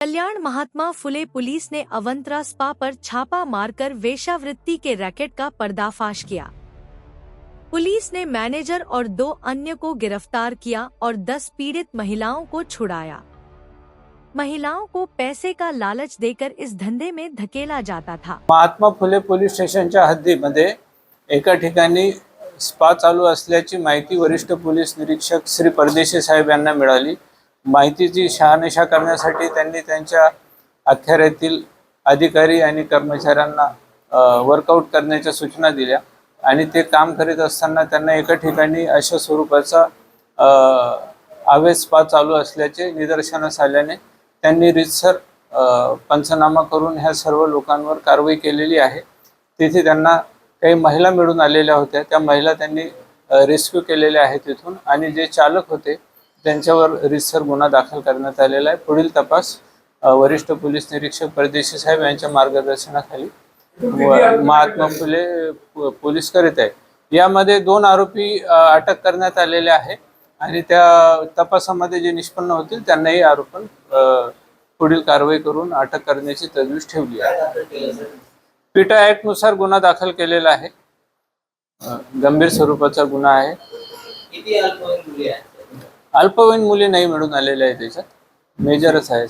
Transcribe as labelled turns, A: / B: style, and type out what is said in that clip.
A: कल्याण Mahatma Phule police ने अवंतरा spa पर छापा मारकर वेश्यावृत्ति के रैकेट का पर्दाफाश किया। पुलिस ने मैनेजर और 2 अन्य को गिरफ्तार किया और 10 पीड़ित महिलाओं को छुड़ाया। महिलाओं को पैसे का लालच देकर इस धंधे में धकेला जाता था।
B: महात्मा फुले पोलीस स्टेशनच्या हद्दीमध्ये एका ठिकाणी स्पा चालू असल्याची माहिती वरिष्ठ पोलीस निरीक्षक श्री परदेशी साहेब यांना मिळाली। माहितीची शहानिशा करण्यासाठी त्यांनी त्यांच्या अखत्यारीतील अधिकारी आणि कर्मचाऱ्यांना वर्कआउट करण्याच्या सूचना दिल्या आणि ते काम करीत असताना त्यांना एका ठिकाणी अशा स्वरूपाचा अवैध स्पा चालू असल्याचे निदर्शनास आल्याने त्यांनी रीतसर पंचनामा करून ह्या सर्व लोकांवर कारवाई केलेली आहे। तिथे त्यांना काही महिला मिळून आलेल्या होत्या, त्या महिला त्यांनी रेस्क्यू केलेल्या आहेत तिथून आणि जे चालक होते त्यांच्यावर रीतसर गुन्हा दाखल करण्यात आलेला आहे। पुढील तपास वरिष्ठ पोलीस निरीक्षक परदेशी साहेब यांच्या मार्गदर्शनाखाली महात्मा फुले पोलीस करीत आहे। यामध्ये 2 आरोपी अटक करण्यात आलेले आहे आणि त्या तपासामध्ये जे निष्पन्न होतील त्यांनाही आरोपण पुढील कारवाई करून अटक करण्याची तजवीज ठेवली आहे। पीटा ऍक्ट नुसार गुन्हा दाखल केलेला आहे। गंभीर स्वरूपाचा गुन्हा आहे।
C: किती अल्पवयीन मुली आहेत?
B: अल्पवयीन मुली नाही मिळून आलेल्या आहेत, त्याच्यात मेजरच आहे।